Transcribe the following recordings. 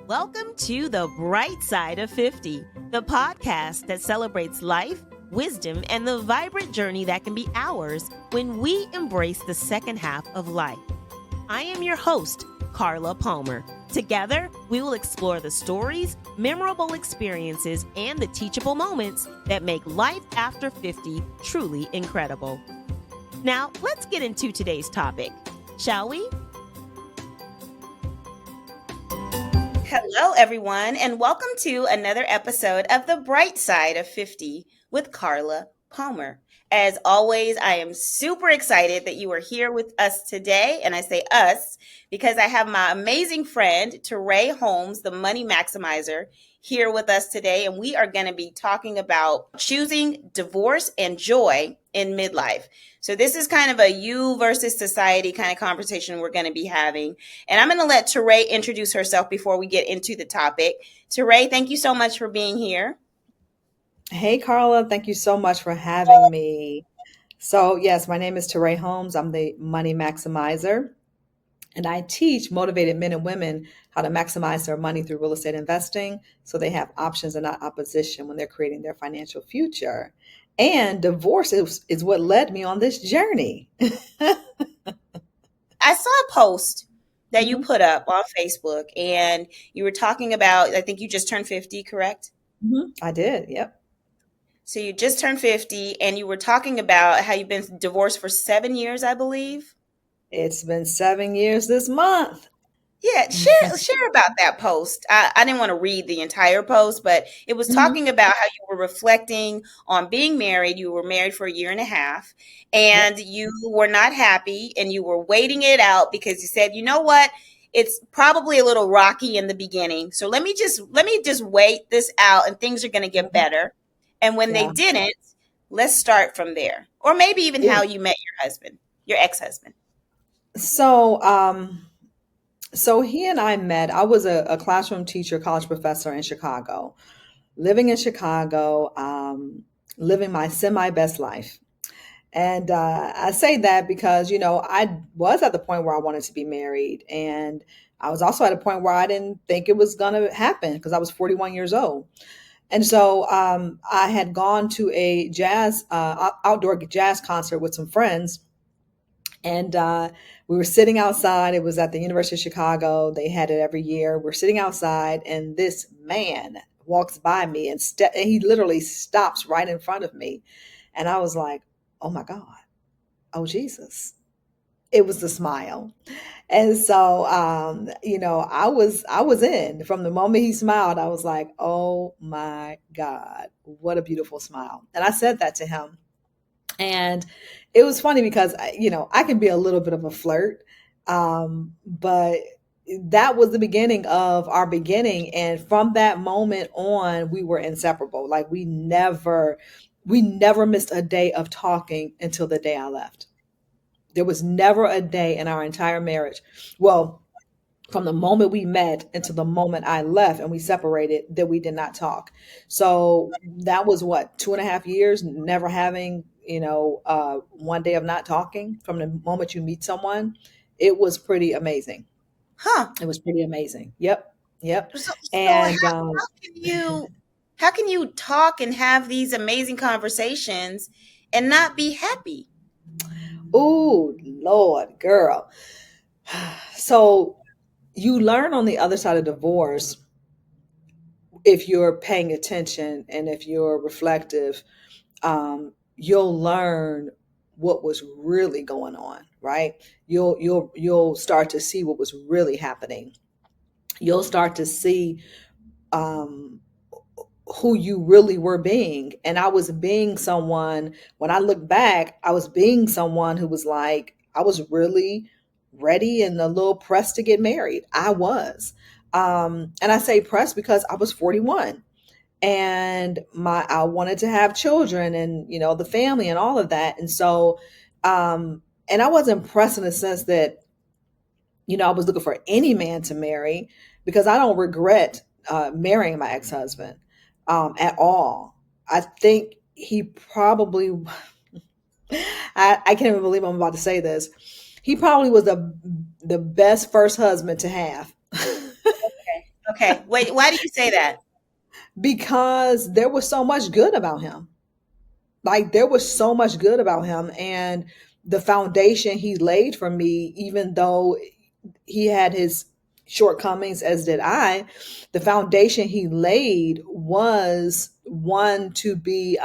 Welcome to The Bright Side of 50, the podcast that celebrates life, wisdom, and the vibrant journey that can be ours when we embrace the second half of life. I am your host, Carla Palmer. Together, we will explore the stories, memorable experiences, and the teachable moments that make life after 50 truly incredible. Now, let's get into today's topic, shall we? Hello, everyone, and welcome to another episode of The Bright Side of 50 with Carla Palmer. As always, I am super excited that you are here with us today, and I say us because I have my amazing friend, Terré Holmes, the money maximizer, here with us today, and we are going to be talking about choosing divorce and joy in midlife. So this is kind of a you versus society kind of conversation we're going to be having. And I'm going to let Terré introduce herself before we get into the topic. Terré, thank you so much for being here. Hey, Carla, thank you so much for having me. So, yes, my name is Terré Holmes. I'm the money maximizer, and I teach motivated men and women how to maximize their money through real estate investing so they have options and not opposition when they're creating their financial future. And divorce is what led me on this journey. I saw a post that you put up on Facebook, and you were talking about, I think you just turned 50, correct? I did, yep. So you just turned 50, and you were talking about how you've been divorced for 7 years, I believe. It's been 7 years this month. Yeah, share about that post. I didn't want to read the entire post, but it was talking about how you were reflecting on being married. You were married for a year and a half, and you were not happy, and you were waiting it out because you said, you know what? It's probably a little rocky in the beginning. So let me just wait this out, and things are going to get better. And when they Yeah. didn't, let's start from there. Or maybe even how you met your husband, your ex-husband. So he and I met. I was a classroom teacher, college professor in Chicago, living in Chicago, living my semi-best life. And I say that because, I was at the point where I wanted to be married. And I was also at a point where I didn't think it was going to happen because I was 41 years old. And so I had gone to a outdoor jazz concert with some friends. And we were sitting outside. It was at the University of Chicago. They had it every year. We're sitting outside, and this man walks by me, and he literally stops right in front of me. And I was like, oh my God, oh Jesus. It was the smile. And so, I was in from the moment he smiled. I was like, oh my God, what a beautiful smile. And I said that to him. And it was funny because, I can be a little bit of a flirt. But that was the beginning of our beginning. And from that moment on, we were inseparable. Like we never missed a day of talking until the day I left. There was never a day in our entire marriage. Well, from the moment we met until the moment I left and we separated, that we did not talk. So that was what, 2.5 years, never having, one day of not talking from the moment you meet someone. It was pretty amazing. Huh. It was pretty amazing. Yep. So And how can you talk and have these amazing conversations and not be happy? oh, Lord, girl. So you learn on the other side of divorce if you're paying attention and if you're reflective, you'll learn what was really going on, right? You'll start to see what was really happening. You'll start to see um, who you really were being. And I was being someone, when I look back, I was being someone who was like, I was really ready and a little pressed to get married. I was. And I say pressed because I was 41 and I wanted to have children and, the family and all of that. And so, and I wasn't pressed in the sense that, I was looking for any man to marry because I don't regret marrying my ex-husband at all. I think he probably, I can't even believe I'm about to say this. He probably was the best first husband to have. Okay. Wait, why do you say that? Because there was so much good about him. Like there was so much good about him, and the foundation he laid for me, even though he had his shortcomings, as did I, the foundation he laid was one to be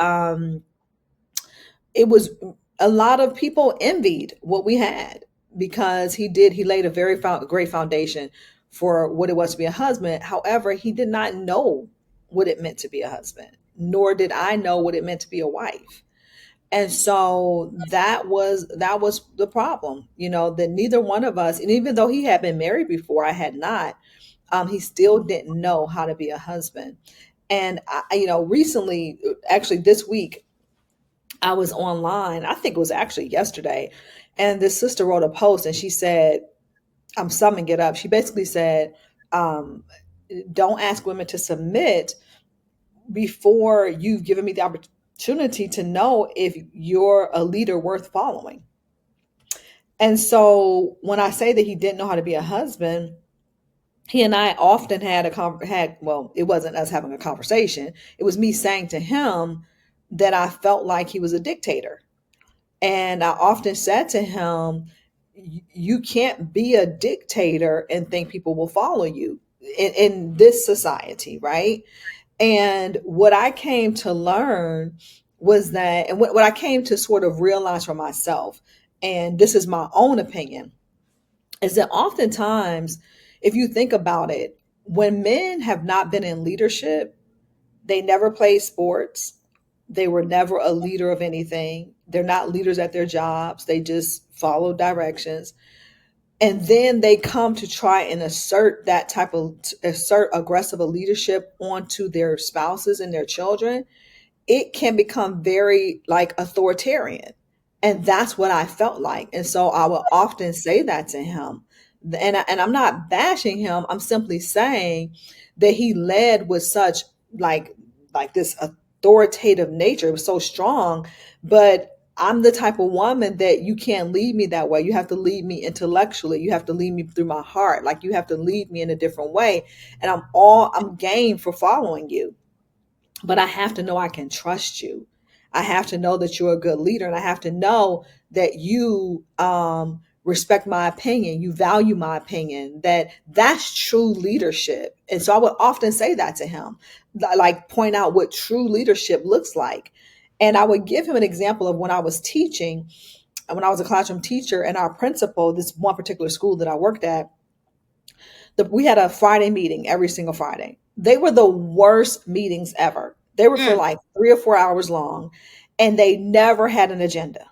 it was a lot of people envied what we had because he laid a very great foundation for what it was to be a husband. However, he did not know what it meant to be a husband, nor did I know what it meant to be a wife. And so that was the problem, that neither one of us, and even though he had been married before, I had not, he still didn't know how to be a husband. And recently, actually this week, I was online, I think it was actually yesterday, and this sister wrote a post and she said, I'm summing it up. She basically said, um, don't ask women to submit before you've given me the opportunity to know if you're a leader worth following. And so when I say that he didn't know how to be a husband, he and I often well, it wasn't us having a conversation. It was me saying to him that I felt like he was a dictator. And I often said to him, you can't be a dictator and think people will follow you in this society, right? And what I came to learn was that, and what I came to sort of realize for myself, and this is my own opinion, is that oftentimes, if you think about it, when men have not been in leadership, they never played sports. They were never a leader of anything. They're not leaders at their jobs. They just follow directions. And then they come to try and assert aggressive leadership onto their spouses and their children. It can become very like authoritarian. And that's what I felt like. And so I would often say that to him. And I'm not bashing him. I'm simply saying that he led with such like like this authoritative nature. It was so strong, but I'm the type of woman that you can't lead me that way. You have to lead me intellectually. You have to lead me through my heart. Like you have to lead me in a different way. And I'm game for following you, but I have to know I can trust you. I have to know that you're a good leader, and I have to know that you respect my opinion, you value my opinion, that's true leadership. And so I would often say that to him, like point out what true leadership looks like. And I would give him an example of when I was teaching, when I was a classroom teacher, and our principal, this one particular school that I worked at, we had a Friday meeting every single Friday. They were the worst meetings ever. They were for Mm. like 3 or 4 hours long, and they never had an agenda.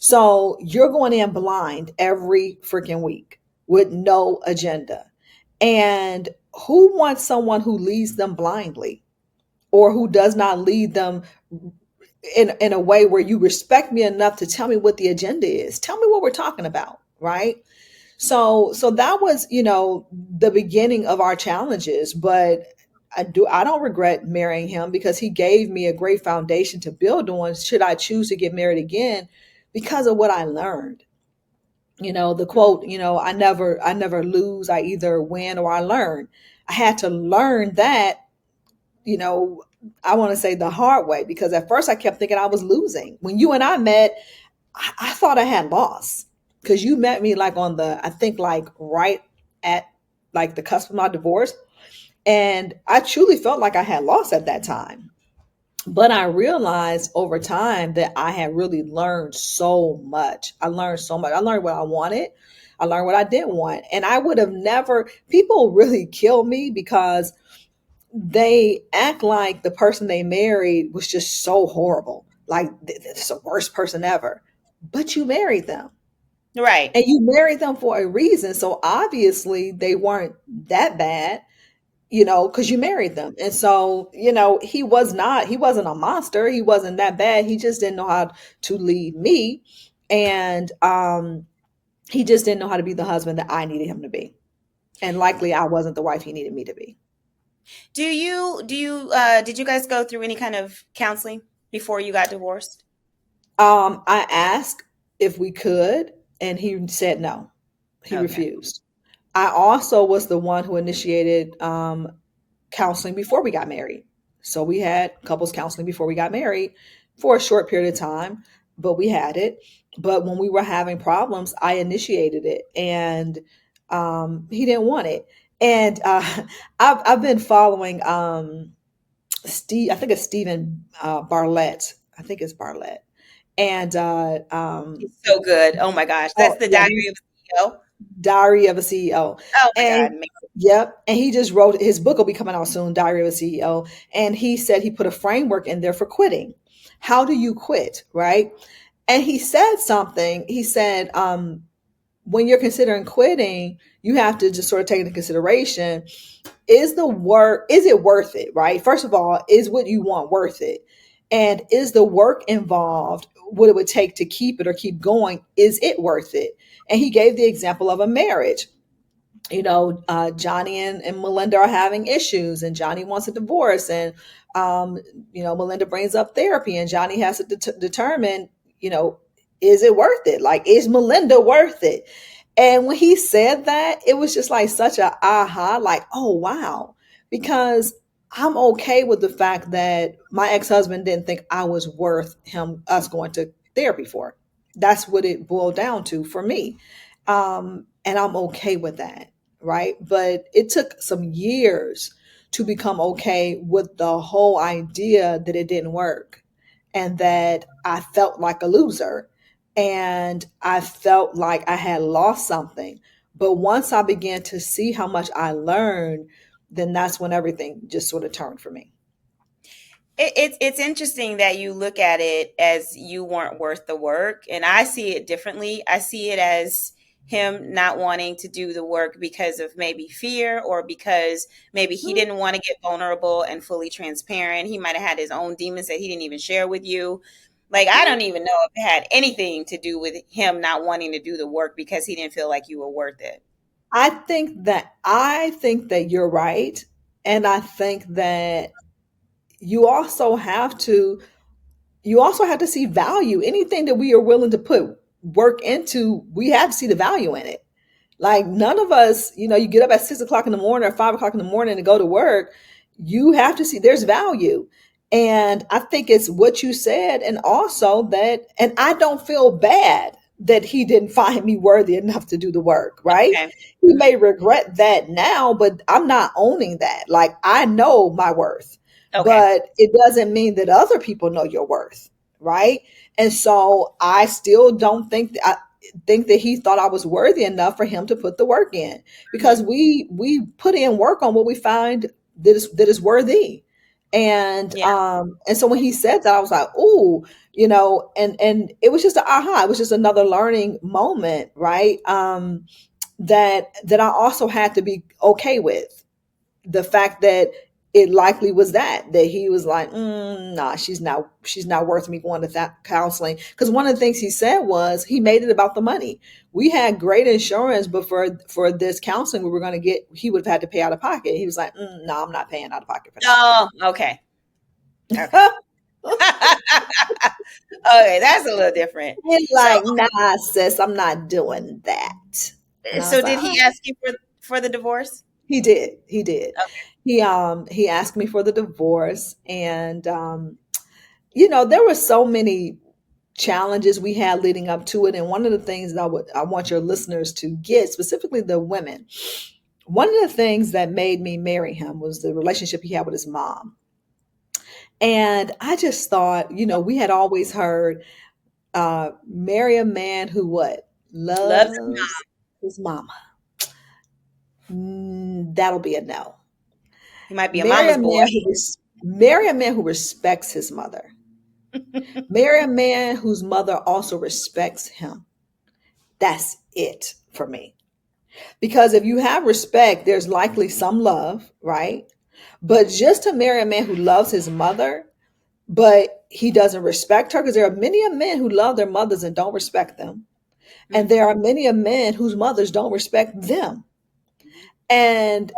So you're going in blind every freaking week with no agenda. And who wants someone who leads them blindly or who does not lead them in a way where you respect me enough to tell me what the agenda is? Tell me what we're talking about, right? So that was, the beginning of our challenges, but I don't regret marrying him because he gave me a great foundation to build on should I choose to get married again because of what I learned. The quote, I never lose, I either win or I learn. I had to learn that, you know, I want to say the hard way because at first I kept thinking I was losing. When you and I met, I thought I had lost because you met me like I think like right at like the cusp of my divorce. And I truly felt like I had lost at that time. But I realized over time that I had really learned so much. I learned so much. I learned what I wanted. I learned what I didn't want. And I would have never, people really kill me because they act like the person they married was just so horrible. Like it's the worst person ever. But you married them. Right. And you married them for a reason. So obviously they weren't that bad, because you married them. And so, he wasn't a monster. He wasn't that bad. He just didn't know how to lead me. And he just didn't know how to be the husband that I needed him to be. And likely I wasn't the wife he needed me to be. Did you guys go through any kind of counseling before you got divorced? I asked if we could, and he said no. He Okay. refused. I also was the one who initiated counseling before we got married. So we had couples counseling before we got married for a short period of time, but we had it. But when we were having problems, I initiated it, and he didn't want it. And I've been following Steve. I think it's Stephen Barlett. I think it's Barlett. And He's so good. Oh my gosh. That's oh the yeah, Diary he's of a CEO. Diary of a CEO. Oh my And God, man. yep, and he just wrote his book will be coming out soon, Diary of a CEO. And he said he put a framework in there for quitting. How do you quit, right? And he said something. He said, when you're considering quitting, you have to just sort of take into consideration, is it worth it, right? First of all, is what you want worth it? And is the work involved, what it would take to keep it or keep going, is it worth it? And he gave the example of a marriage. Johnny and Melinda are having issues, and Johnny wants a divorce, and um, Melinda brings up therapy, and Johnny has to determine, you know, is it worth it? Like, is Melinda worth it? And when he said that, it was just like such a aha, like, oh wow, because I'm okay with the fact that my ex-husband didn't think I was worth us going to therapy for. That's what it boiled down to for me. And I'm okay with that, right? But it took some years to become okay with the whole idea that it didn't work and that I felt like a loser and I felt like I had lost something. But once I began to see how much I learned, then that's when everything just sort of turned for me. It's interesting that you look at it as you weren't worth the work, and I see it differently. I see it as him not wanting to do the work because of maybe fear, or because maybe he Mm, didn't want to get vulnerable and fully transparent. He might have had his own demons that he didn't even share with you. Like, I mm. don't even know if it had anything to do with him not wanting to do the work because he didn't feel like you were worth it. I think that you're right. And I think that you also have to you also have to see value. Anything that we are willing to put work into, we have to see the value in it. Like, none of us, you get up at 6 o'clock in the morning or 5 o'clock in the morning to go to work. You have to see there's value. And I think it's what you said. And also that, and I don't feel bad that he didn't find me worthy enough to do the work, right? Okay. He may regret that now, but I'm not owning that. Like, I know my worth, Okay. but it doesn't mean that other people know your worth, right? And so I still don't think that he thought I was worthy enough for him to put the work in, because Mhm. we put in work on what we find that is worthy. Yeah. And so when he said that, I was like, "Ooh," and it was just an aha. It was just another learning moment, right? That I also had to be okay with the fact that it likely was that he was like, nah, she's not worth me going to that counseling. Because one of the things he said was he made it about the money. We had great insurance, but for this counseling we were going to get, he would have had to pay out of pocket. He was like, no, I'm not paying out of pocket for Oh, okay. Okay. that. Okay, that's a little different. He's So, like, nah, sis, I'm not doing that. And I so was like, did he oh, ask you for the divorce? he did. He asked me for the divorce, and there were so many challenges we had leading up to it. And one of the things that I want your listeners to get, specifically the women, one of the things that made me marry him was the relationship he had with his mom. And I just thought, we had always heard, marry a man who what? Loves his Loves mom. his mama. That'll be a no. He might be a Marry a mama's boy. man marry a man who respects his mother. Marry a man whose mother also respects him. That's it for me. Because if you have respect, there's likely some love, right? But just to marry a man who loves his mother, but he doesn't respect her, because there are many of men who love their mothers and don't respect them. And Mhm. there are many of men whose mothers don't respect them and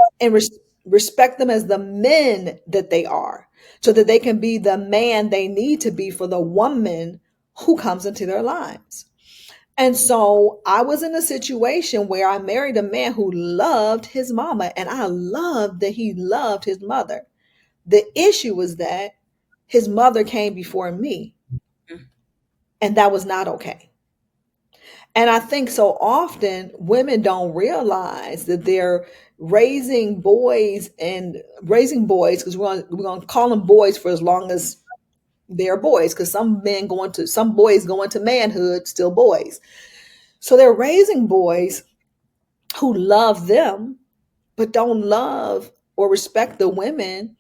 respect them as the men that they are, so that they can be the man they need to be for the woman who comes into their lives. And so I was in a situation where I married a man who loved his mama, and I loved that he loved his mother. The issue was that his mother came before me, Mm. and that was not okay. And I think so often women don't realize that they're raising boys, because we're gonna call them boys for as long as they're boys, because some boys go into manhood still boys. So they're raising boys who love them, but don't love or respect the women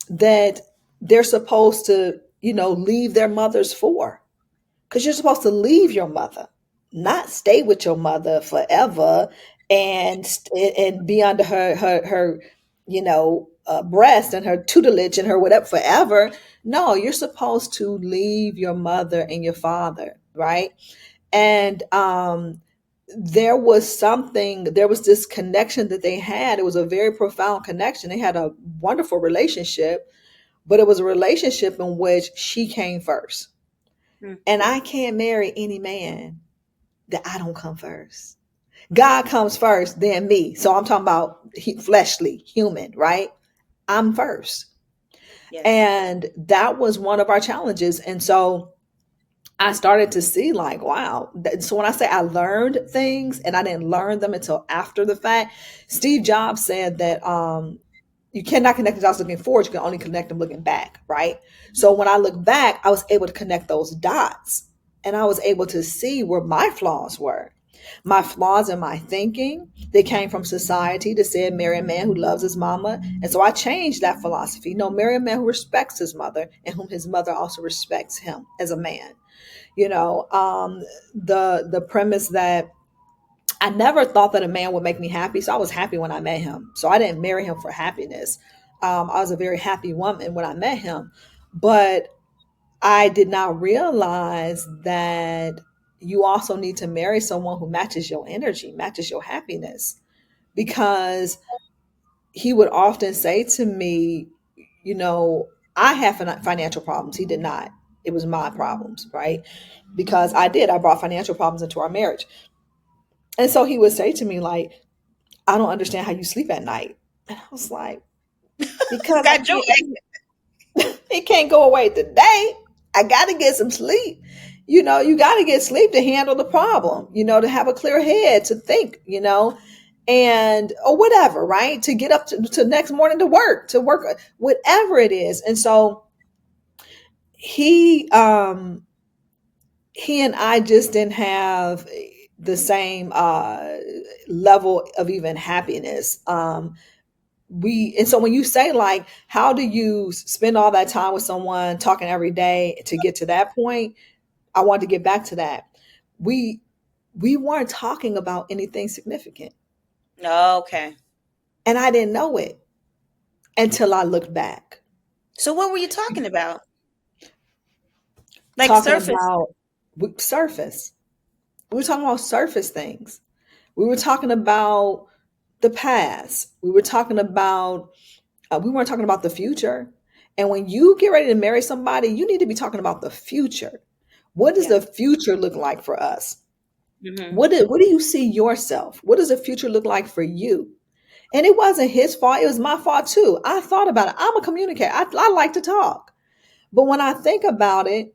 that they're supposed to, leave their mothers for. Because you're supposed to leave your mother, not stay with your mother forever and be under her breast and her tutelage and her whatever forever. No, you're supposed to leave your mother and your father, right? And there was this connection that they had. It was a very profound connection. They had a wonderful relationship, but it was a relationship in which she came first. Mm. And I can't marry any man that I don't come first. God comes first, then me. So I'm talking about fleshly, human, right? I'm first. Yes. And that was one of our challenges. And so I started to see, like, wow. So when I say I learned things, and I didn't learn them until after the fact, Steve Jobs said that you cannot connect the dots looking forward. You can only connect them looking back, right? So when I look back, I was able to connect those dots, and I was able to see where my flaws were. My flaws in my thinking, they came from society that said marry a man who loves his mama. And so I changed that philosophy. No, marry a man who respects his mother and whom his mother also respects him as a man. You know, the premise that I never thought that a man would make me happy. So I was happy when I met him. So I didn't marry him for happiness. I was a very happy woman when I met him. But I did not realize that you also need to marry someone who matches your energy, matches your happiness. Because he would often say to me, you know, I have financial problems. He did not. It was my problems, right? Because I brought financial problems into our marriage. And so he would say to me, like, I don't understand how you sleep at night. And I was like, because I Got joy. can't, it can't go away today. I got to get some sleep. You got to get sleep to handle the problem, to have a clear head, to think, and or whatever, right? To get up to next morning to work, whatever it is. And so he, um, he and I just didn't have the same level of even happiness. And so when you say, like, how do you spend all that time with someone talking every day to get to that point? I wanted to get back to that. We we weren't talking about anything significant, Okay. and I didn't know it until I looked back. So what were you talking about? Like Talking surface. about surface. We were talking about surface things. We were talking about the past. We weren't talking about the future. And when you get ready to marry somebody, you need to be talking about the future. What does Yeah. the future look like for us? Hmm. What do you see yourself? What does the future look like for you? And it wasn't his fault. It was my fault too. I thought about it. I'm a communicator. I like to talk. But when I think about it,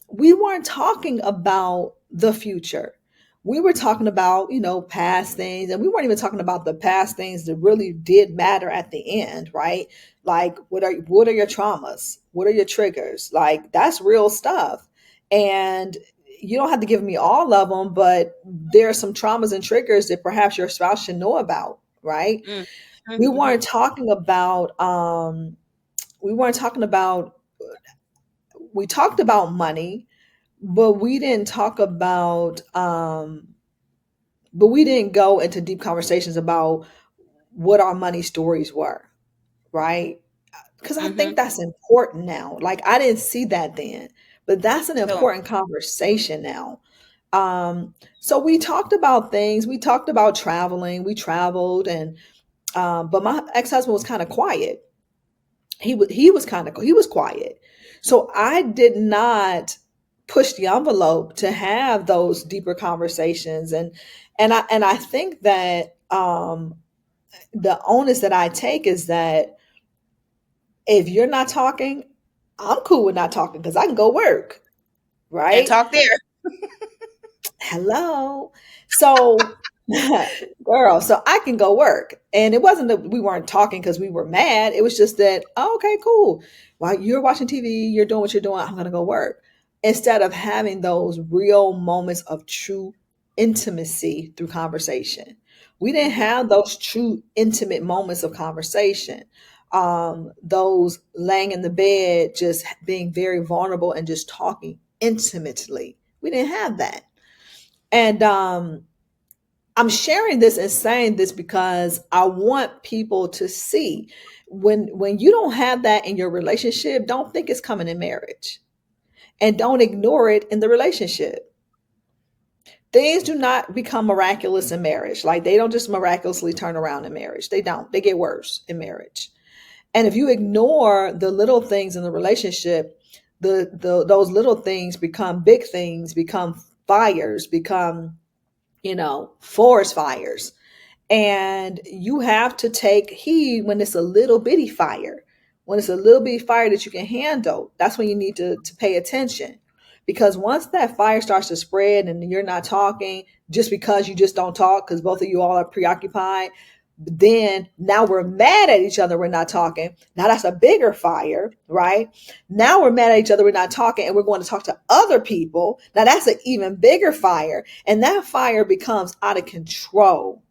we weren't talking about the future. We were talking about, past things, and we weren't even talking about the past things that really did matter at the end, right? Like, what are your traumas? What are your triggers? Like, that's real stuff. And you don't have to give me all of them, but there are some traumas and triggers that perhaps your spouse should know about, right? Mm. We Hmm. weren't talking about we weren't talking about we talked about money, but we didn't go into deep conversations about what our money stories were, right? Because I think Hmm. that's important now. Like, I didn't see that then, but that's an So, important conversation now. So we talked about things. We talked about traveling. We traveled, and but my ex-husband was kind of quiet. He was quiet. So I did not push the envelope to have those deeper conversations. And I think that the onus that I take is that if you're not talking, I'm cool with not talking because I can go work, And right? talk there. Hello. So, girl, so I can go work. And it wasn't that we weren't talking because we were mad. It was just that, oh, okay, cool. While you're watching TV, you're doing what you're doing, I'm going to go work. Instead of having those real moments of true intimacy through conversation. We didn't Hmm. have those true intimate moments of conversation. Those laying in the bed, just being very vulnerable and just talking intimately. We didn't have that. And I'm sharing this and saying this because I want people to see when you don't have that in your relationship, don't think it's coming in marriage and don't ignore it in the relationship. Things do not become miraculous in marriage. Like they don't just miraculously turn around in marriage. They don't. They get worse in marriage. And if you ignore the little things in the relationship, the those little things become big things, become fires, become forest fires. And you have to take heed when it's a little bitty fire. When it's a little bitty fire that you can handle, that's when you need to pay attention. Because once that fire starts to spread and you're not talking just because you just don't talk because both of you all are preoccupied, then now we're mad at each other, we're not talking. Now that's a bigger fire, right? Now we're mad at each other, we're not talking, and we're going to talk to other people. Now that's an even bigger fire. And that fire becomes out of control.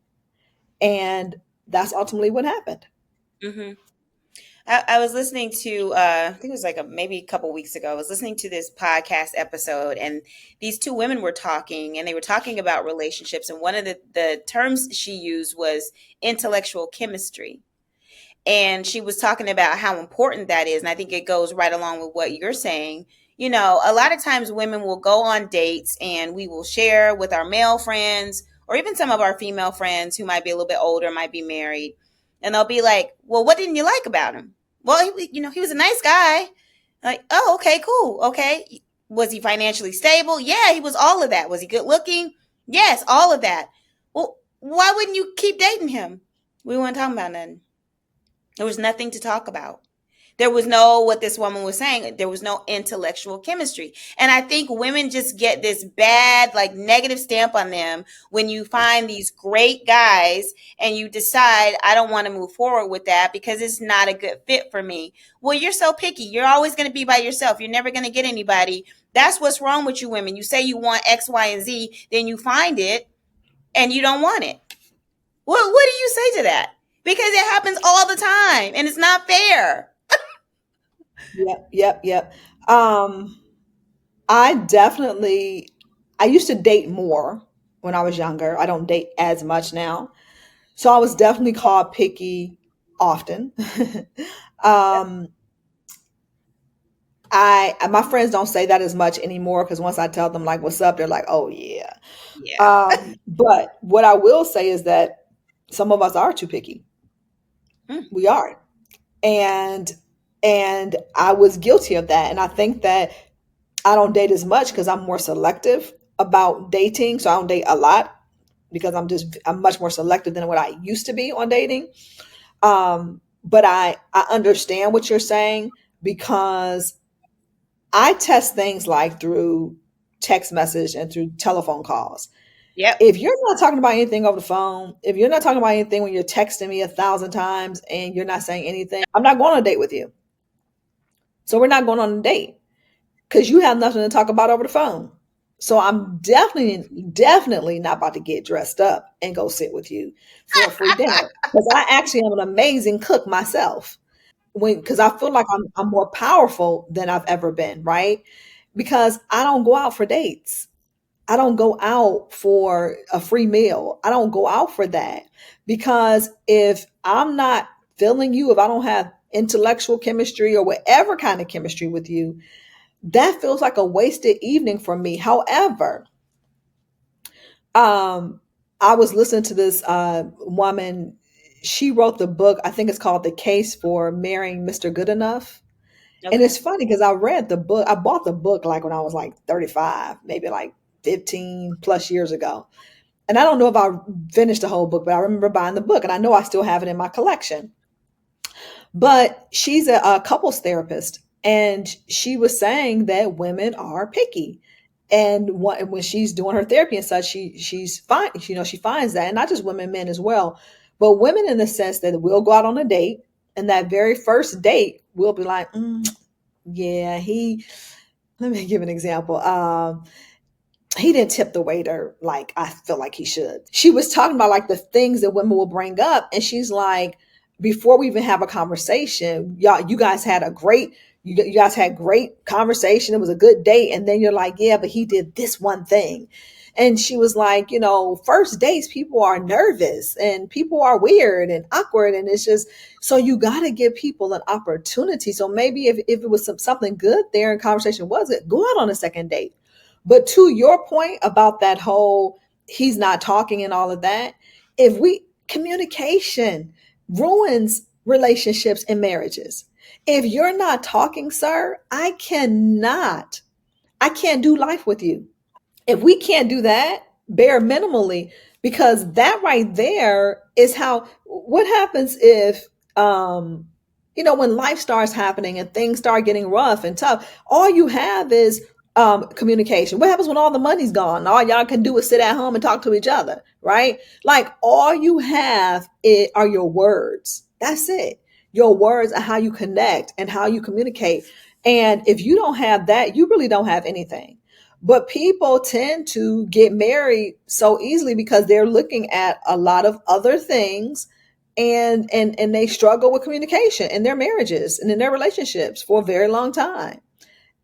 And that's ultimately what happened. Hmm. I was listening to, I think it was like maybe a couple weeks ago. I was listening to this podcast episode, and these two women were talking, and they were talking about relationships. And one of the terms she used was intellectual chemistry. And she was talking about how important that is. And I think it goes right along with what you're saying. A lot of times women will go on dates and we will share with our male friends or even some of our female friends who might be a little bit older, might be married. And they'll be like, well, what didn't you like about him? Well, he was a nice guy. Like, oh, okay, cool. Okay. Was he financially stable? Yeah, he was all of that. Was he good looking? Yes, all of that. Well, why wouldn't you keep dating him? We weren't talking about nothing. There was nothing to talk about. There was no, what this woman was saying, there was no intellectual chemistry. And I think women just get this bad, like negative stamp on them when you find these great guys and you decide, I don't want to move forward with that because it's not a good fit for me. Well, you're so picky. You're always going to be by yourself. You're never going to get anybody. That's what's wrong with you women. You say you want X, Y, and Z, then you find it and you don't want it. What do you say to that? Because it happens all the time and it's not fair. Yep, yep, yep. Um, I definitely, I used to date more when I was younger. I don't date as much now. So I was definitely called picky often. um, my friends don't say that as much anymore because once I tell them like what's up, they're like, oh yeah. Yeah. But what I will say is that some of us are too picky. Mm. We are. And I was guilty of that. And I think that I don't date as much because I'm more selective about dating. So I don't date a lot because I'm much more selective than what I used to be on dating. But I understand what you're saying because I test things like through text message and through telephone calls. Yep. If you're not talking about anything over the phone, if you're not talking about anything when you're texting me 1,000 times and you're not saying anything, I'm not going on a date with you. So we're not going on a date because you have nothing to talk about over the phone. So I'm definitely not about to get dressed up and go sit with you for a free dinner because I actually am an amazing cook myself. Because I feel like I'm more powerful than I've ever been, right? Because I don't go out for dates. I don't go out for a free meal. I don't go out for that because if I'm not feeling you, if I don't have intellectual chemistry or whatever kind of chemistry with you, that feels like a wasted evening for me. However, um, I was listening to this woman. She wrote the book. I think it's called "The Case for Marrying Mr. Good Enough." And Okay. it's funny because I read the book. I bought the book like when I was like 35, maybe like 15 plus years ago. And I don't know if I finished the whole book, but I remember buying the book and I know I still have it in my collection. But she's a couples therapist, and she was saying that women are picky. And when she's doing her therapy and such, she's fine. She finds that, and not just women, men as well, but women in the sense that we'll go out on a date, and that very first date, we'll be like, yeah, he. Let me give an example. He didn't tip the waiter like I feel like he should. She was talking about like the things that women will bring up, and she's like, before we even have a conversation, y'all, you guys had a great, you guys had great conversation. It was a good date, and then you're like, yeah, but he did this one thing, and she was like, first dates, people are nervous and people are weird and awkward, and it's just so you got to give people an opportunity. So maybe if it was something good there and conversation was it, go out on a second date. But to your point about that whole he's not talking and all of that, if we communication ruins relationships and marriages. If you're not talking, sir, I can't do life with you. If we can't do that, bare minimally, because that right there is how what happens if when life starts happening and things start getting rough and tough, all you have is communication. What happens when all the money's gone? All y'all can do is sit at home and talk to each other, right? Like all you have are your words. That's it. Your words are how you connect and how you communicate. And if you don't have that, you really don't have anything. But people tend to get married so easily because they're looking at a lot of other things, and they struggle with communication in their marriages and in their relationships for a very long time.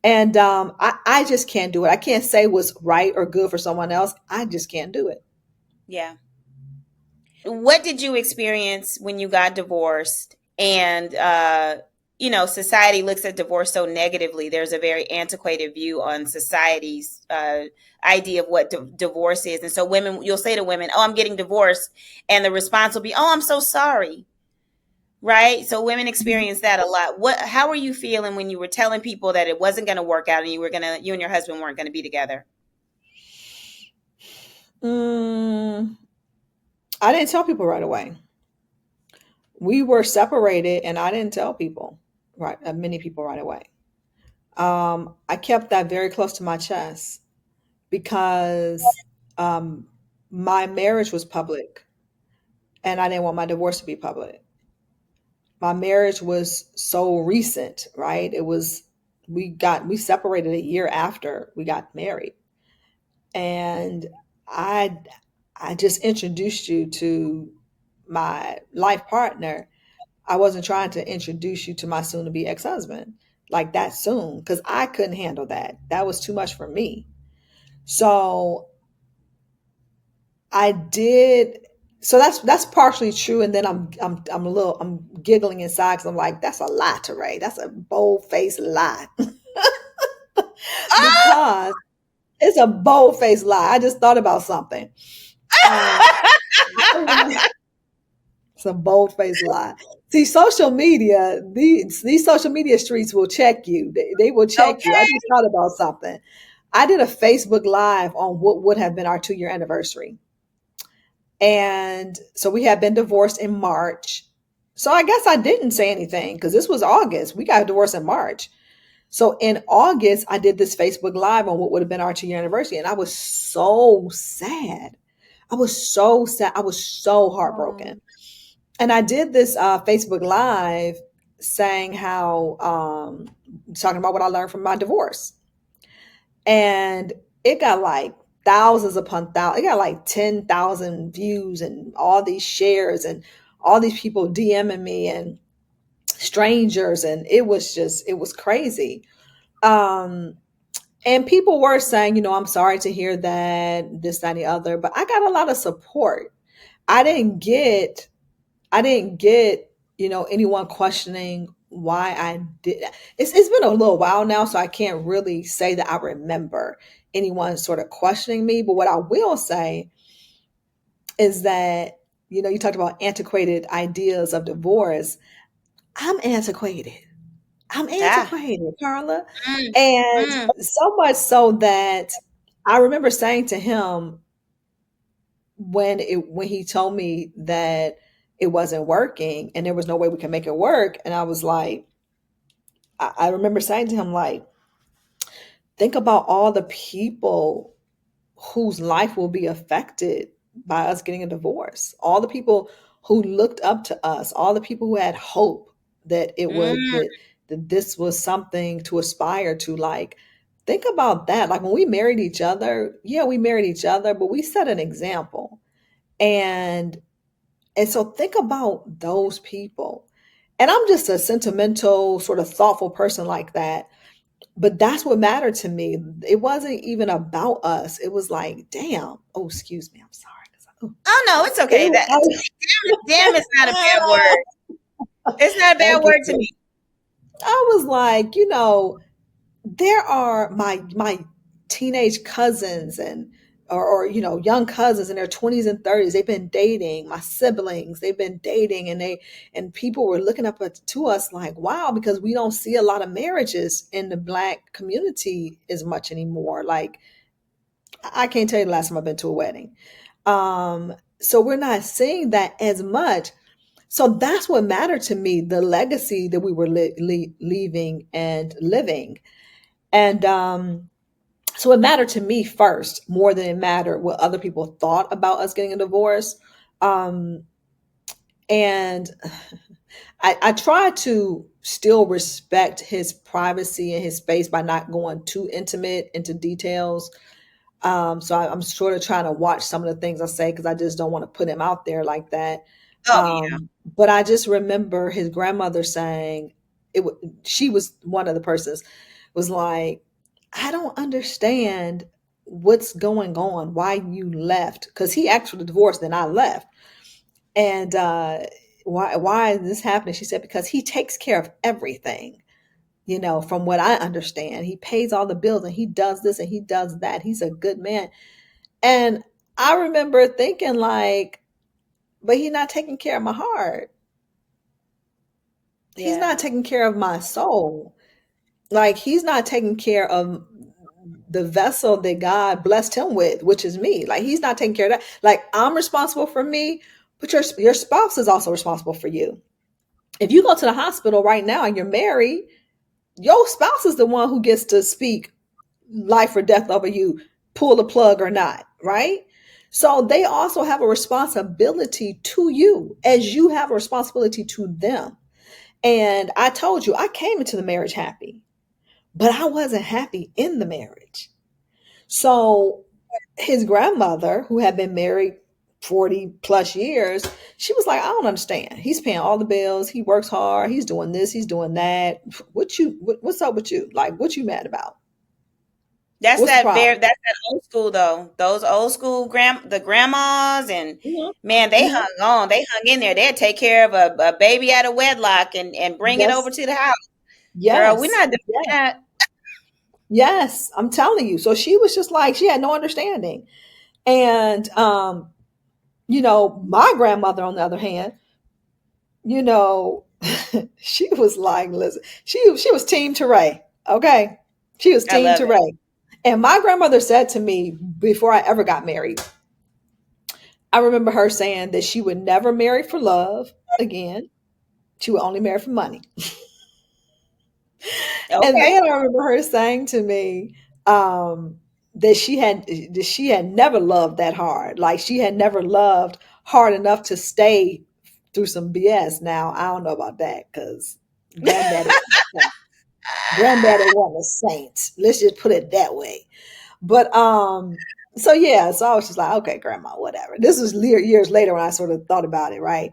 And I just can't do it. I can't say what's right or good for someone else. I just can't do it. Yeah. What did you experience when you got divorced? And society looks at divorce so negatively. There's a very antiquated view on society's idea of what divorce is. And so women, you'll say to women, "Oh, I'm getting divorced," and the response will be, "Oh, I'm so sorry." Right? So women experience that a lot. How were you feeling when you were telling people that it wasn't going to work out and you and your husband weren't going to be together? Mm, I didn't tell people right away. We were separated, and I didn't tell people right, many people right away. I kept that very close to my chest because um, my marriage was public, and I didn't want my divorce to be public. My marriage was so recent, right? We separated a year after we got married, and I I just introduced you to my life partner. I wasn't trying to introduce you to my soon to be ex husband like that soon because I couldn't handle that. That was too much for me. So I did. So that's partially true, and then I'm giggling inside because I'm like, that's a lie, Terré. That's a bold faced lie because it's a bold faced lie. I just thought about something. Um, it's a bold faced lie. See, social media, these social media streets will check you. They will check you. I Okay. just thought about something. I did a Facebook Live on what would have been our 2-year anniversary. And so we had been divorced in March. So I guess I didn't say anything because this was August. We got divorced in March. So in August, I did this Facebook Live on what would have been our 2-year anniversary. And I was so sad. I was so sad. I was so heartbroken. Oh. And I did this Facebook Live saying how, talking about what I learned from my divorce. And it got like thousands upon thousands. It got like 10,000 views and all these shares and all these people DMing me and strangers. And it was crazy. Um, and people were saying, I'm sorry to hear that, this, that, and the other, but I got a lot of support. I didn't get I didn't get, anyone questioning why I did. It's been a little while now, so I can't really say that I remember anyone sort of questioning me. But what I will say is that, you talked about antiquated ideas of divorce. I'm antiquated. I'm Ah. antiquated, Carla. Mm, And mm, so much so that I remember saying to him when he told me that it wasn't working and there was no way we could make it work. And I was like, I remember saying to him, like, think about all the people whose life will be affected by us getting a divorce. All the people who looked up to us, all the people who had hope that it would mm, that this was something to aspire to. Like, think about that. Like when we married each other, yeah, we married each other, but we set an example. And so think about those people. And I'm just a sentimental, sort of thoughtful person like that, but that's what mattered to me. It wasn't even about us. It was like, damn. Oh, excuse me. I'm sorry. Oh, oh no, it's okay. it, That damn is not a bad word. It's not a bad thank you. word to me. I was like, there are my teenage cousins and or young cousins in their 20s and 30s. They've been dating. My siblings, they've been dating, and people were looking up to us like, wow, because we don't see a lot of marriages in the Black community as much anymore. Like, I can't tell you the last time I've been to a wedding. So we're not seeing that as much. So that's what mattered to me, the legacy that we were leaving and living. And so it mattered to me first, more than it mattered what other people thought about us getting a divorce. Um, and I try to still respect his privacy and his space by not going too intimate into details. So I'm sort of trying to watch some of the things I say because I just don't want to put him out there like that. Oh yeah. But I just remember his grandmother saying, she was one of the persons, was like, I don't understand what's going on, why you left. Because he actually divorced and I left. And why is this happening? She said, because he takes care of everything. From what I understand, he pays all the bills and he does this and he does that. He's a good man. And I remember thinking like, but he's not taking care of my heart. He's not Yeah. taking care of my soul. Like he's not taking care of the vessel that God blessed him with, which is me. Like he's not taking care of that. Like I'm responsible for me, but your spouse is also responsible for you. If you go to the hospital right now and you're married, your spouse is the one who gets to speak life or death over you, pull the plug or not, right? So they also have a responsibility to you as you have a responsibility to them. And I told you, I came into the marriage happy, but I wasn't happy in the marriage. So his grandmother, who had been married 40 plus years, she was like, I don't understand. He's paying all the bills. He works hard. He's doing this. He's doing that. What's up with you? Like, what you mad about? What's the problem? That's that old school though. Those old school the grandmas and Mhm, man, they mhm. hung on. They hung in there. They'd take care of a baby out of wedlock and bring it over Yes, to the house. Girl, we're yes, not doing yes, that. yes. I'm telling you. So she was just like, she had no understanding. And my grandmother, on the other hand, you know, she was like, listen, she was Team Terré. Okay. She was I Team love it. Terré. And my grandmother said to me before I ever got married, I remember her saying that she would never marry for love again. She would only marry for money. And Okay. then I remember her saying to me, that she had never loved that hard. Like she had never loved hard enough to stay through some BS. Now I don't know about that because granddaddy wasn't a saint. Granddaddy wasn't a saint. Let's just put it that way. But so yeah, so I was just like, okay, grandma, whatever. This was years later when I sort of thought about it, right?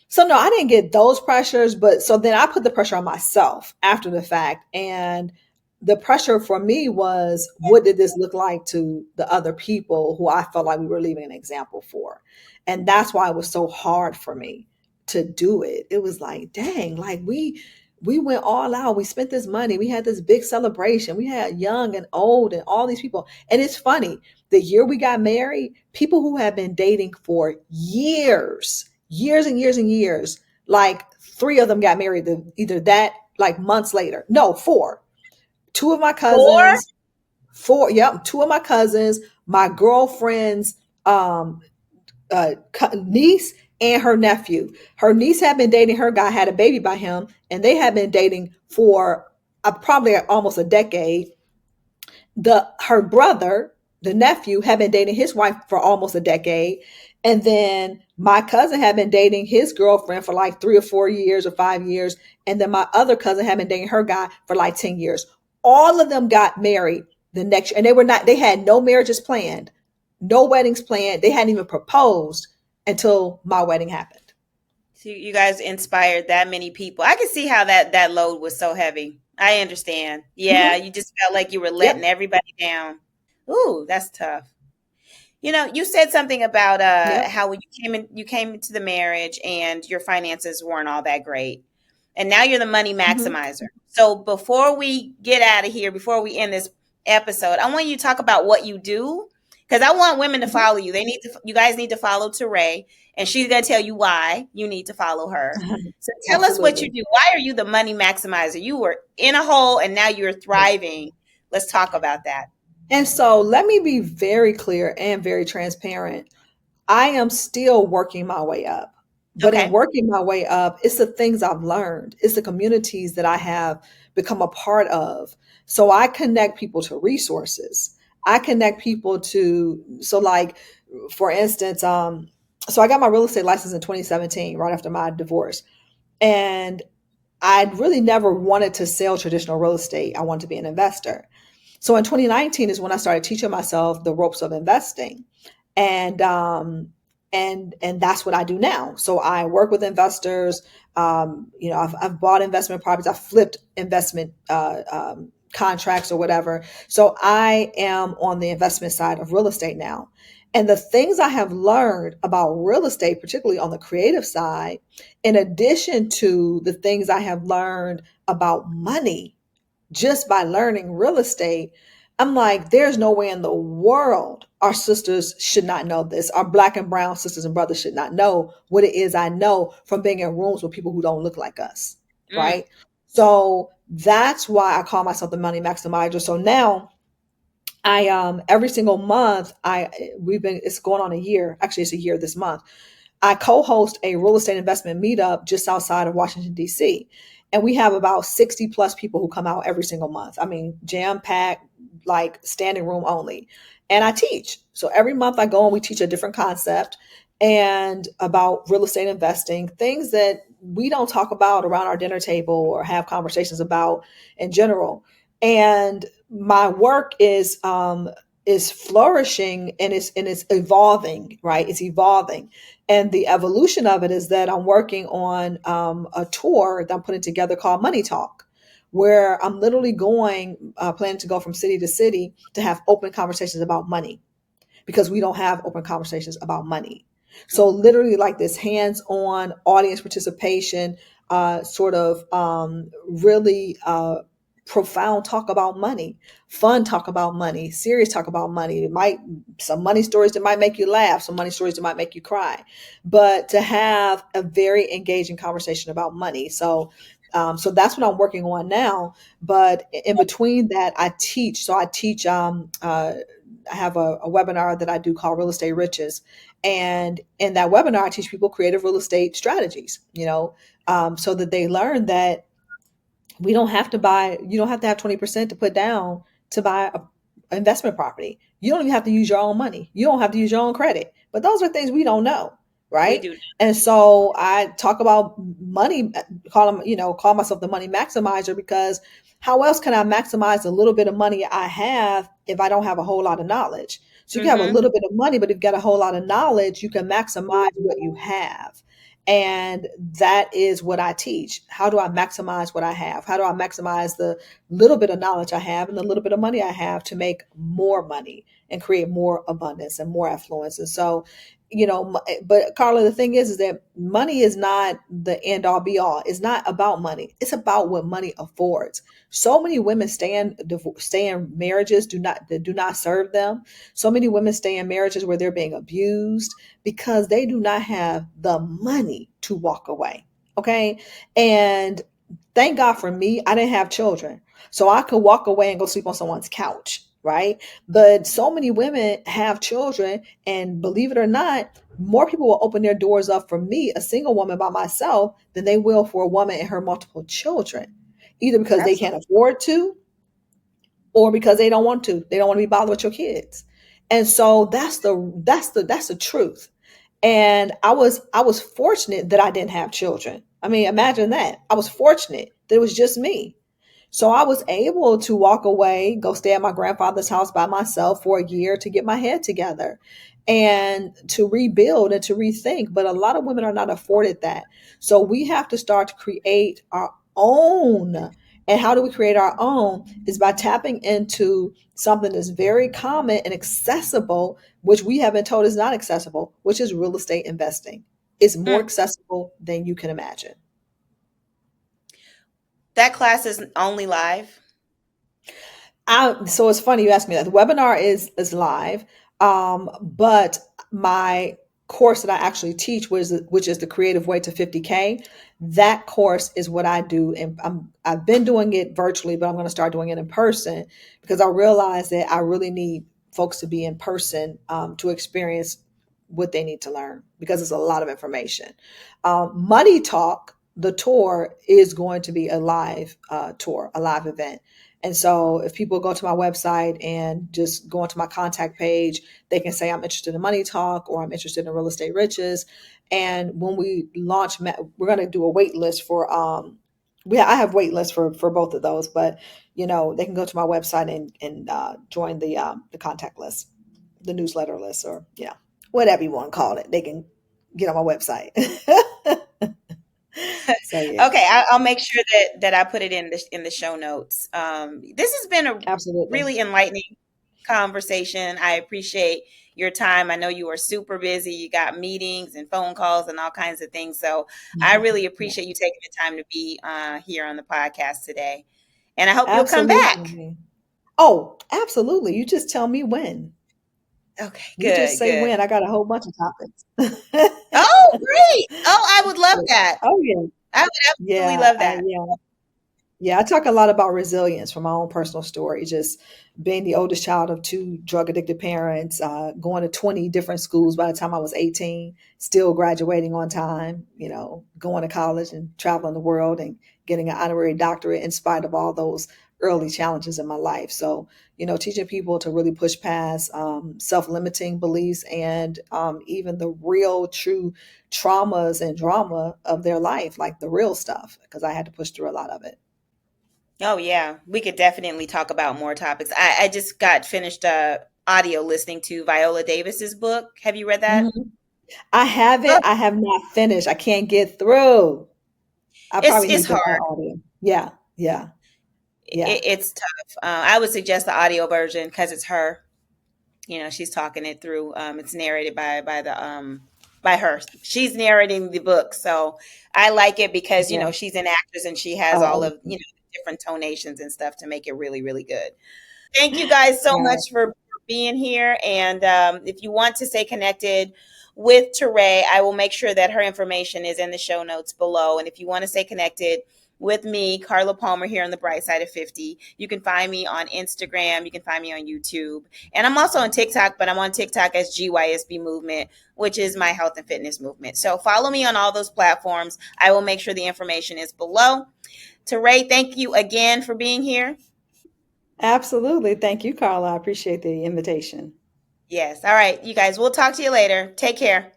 So no, I didn't get those pressures, but so then I put the pressure on myself after the fact. And the pressure for me was, what did this look like to the other people who I felt like we were leaving an example for? And that's why it was so hard for me to do it. It was like, dang, like we went all out. We spent this money. We had this big celebration. We had young and old and all these people. And it's funny, the year we got married, people who had been dating for years and years and years, like three of them got married either that like months later. No, four. Two of my Four? cousins, four, yep, two of my cousins, my girlfriend's niece and her nephew. Her niece had been dating her guy, had a baby by him, and they had been dating for probably almost a decade. Her brother, the nephew, had been dating his wife for almost a decade. And then my cousin had been dating his girlfriend for like 3 or 4 years or 5 years. And then my other cousin had been dating her guy for like 10 years. All of them got married the next year. And they had no marriages planned, no weddings planned. They hadn't even proposed until my wedding happened. So you guys inspired that many people. I can see how that load was so heavy. I understand. Yeah, Mm-hmm. you just felt like you were letting Yep. everybody down. Ooh, that's tough. You said something about Yep. how when you came into the marriage and your finances weren't all that great. And now you're the money Mm-hmm. maximizer. So before we get out of here, before we end this episode, I want you to talk about what you do because I want women to follow you. You guys need to follow Terré, and she's going to tell you why you need to follow her. Mm-hmm. So tell us what you Absolutely. do. Why are you the money maximizer? You were in a hole and now you're thriving. Let's talk about that. And so let me be very clear and very transparent. I am still working my way up. But in Okay. working my way up, it's the things I've learned, it's the communities that I have become a part of. So I connect people to resources. I connect people to, so like, for instance, so I got my real estate license in 2017, right after my divorce. And I'd really never wanted to sell traditional real estate. I wanted to be an investor. So in 2019 is when I started teaching myself the ropes of investing, and and that's what I do now. So I work with investors. I've bought investment properties. I've flipped investment contracts or whatever. So I am on the investment side of real estate now. And the things I have learned about real estate, particularly on the creative side, in addition to the things I have learned about money just by learning real estate, I'm like, there's no way in the world our sisters should not know this. Our black and brown sisters and brothers should not know what it is I know from being in rooms with people who don't look like us. Mm, Right. So that's why I call myself the money maximizer. So now I every single month it's going on a year. Actually, it's a year this month. I co-host a real estate investment meetup just outside of Washington, D.C. And we have about 60 plus people who come out every single month. I mean, jam packed, like standing room only. And I teach. So every month I go and we teach a different concept and about real estate investing, things that we don't talk about around our dinner table or have conversations about in general. And my work is flourishing and it's evolving, right? It's evolving. And the evolution of it is that I'm working on a tour that I'm putting together called Money Talk, where I'm literally planning to go from city to city to have open conversations about money because we don't have open conversations about money. So mm, literally like this hands-on audience participation, sort of really profound talk about money, fun talk about money, serious talk about money. It might some money stories that might make you laugh, some money stories that might make you cry, but to have a very engaging conversation about money. So that's what I'm working on now. But in between that, I teach. So I teach. I have a webinar that I do called Real Estate Riches. And in that webinar, I teach people creative real estate strategies, so that they learn that you don't have to have 20% to put down to buy a investment property. You don't even have to use your own money. You don't have to use your own credit. But those are things we don't know, we right? do. And so I talk about money, call myself the money maximizer because how else can I maximize the little bit of money I have if I don't have a whole lot of knowledge? So you can have a Mm-hmm. little bit of money, but if you've got a whole lot of knowledge, you can maximize what you have. And that is what I teach. How do I maximize what I have? How do I maximize the little bit of knowledge I have and the little bit of money I have to make more money and create more abundance and more affluence? And so, but Carla, the thing is that money is not the end all be all. It's not about money. It's about what money affords. So many women stay in marriages that do not serve them. So many women stay in marriages where they're being abused because they do not have the money to walk away. Okay. And Thank God for me, I didn't have children. So I could walk away and go sleep on someone's couch, right? But so many women have children, and believe it or not, more people will open their doors up for me, a single woman by myself, than they will for a woman and her multiple children, either because they can't Absolutely. afford to or because they don't want to. They don't want to be bothered with your kids. And so that's the truth. And I was fortunate that I didn't have children. I mean, imagine that. I was fortunate that it was just me. So I was able to walk away, go stay at my grandfather's house by myself for a year to get my head together and to rebuild and to rethink. But a lot of women are not afforded that. So we have to start to create our own. And how do we create our own? Is by tapping into something that's very common and accessible, which we have been told is not accessible, which is real estate investing. It's more Mm. accessible than you can imagine. That class is only live. So it's funny you asked me that. The webinar is live, but my course that I actually teach, which is the creative way to 50K, that course is what I do, and I've been doing it virtually, but I'm going to start doing it in person because I realize that I really need folks to be in person to experience what they need to learn because it's a lot of information. Money Talk, the tour, is going to be a live tour, a live event. And so if people go to my website and just go onto my contact page, they can say, I'm interested in Money Talk or I'm interested in Real Estate Riches. And when we launch, we're going to do a wait list for, I have wait lists for both of those, but they can go to my website and join the contact list, the newsletter list, or whatever you want to call it. They can get on my website. So yeah, Okay, I'll make sure that I put it in the show notes. This has been a absolutely. really enlightening conversation. I appreciate your time. I know you are super busy. You got meetings and phone calls and all kinds of things. So I Mhm. really Yeah, appreciate you taking the time to be here on the podcast today. And I hope you'll come back. absolutely. Oh, absolutely. You just tell me when. Okay, You just good, say good. when. I got a whole bunch of topics. Oh, great. Oh, I would love that. Oh yeah. I would absolutely Yeah, love that. yeah. Yeah, I talk a lot about resilience from my own personal story, just being the oldest child of two drug addicted parents, going to 20 different schools by the time I was 18, still graduating on time, going to college and traveling the world and getting an honorary doctorate in spite of all those early challenges in my life. So, teaching people to really push past self limiting beliefs and even the real, true traumas and drama of their life, like the real stuff, because I had to push through a lot of it. Oh yeah, we could definitely talk about more topics. I just got finished audio listening to Viola Davis's book. Have you read that? Mhm. I Oh, haven't. I have not finished. I can't get through. I probably it's need the hard. audio. Yeah, yeah, yeah, It's tough. I would suggest the audio version because it's her. She's talking it through. It's narrated by her. She's narrating the book, so I like it because yeah. she's an actress and she has all Oh, of different tonations and stuff to make it really really good. Thank you guys so all much right. for being here. And if you want to stay connected with Terré, I will make sure that her information is in the show notes below. And if you want to stay connected with me, Carla Palmer, here on the Bright Side of 50, you can find me on Instagram. You can find me on YouTube. And I'm also on TikTok, but I'm on TikTok as GYSB Movement, which is my health and fitness movement. So follow me on all those platforms. I will make sure the information is below. Terré, thank you again for being here. Absolutely. Thank you, Carla. I appreciate the invitation. Yes. All right, you guys, we'll talk to you later. Take care.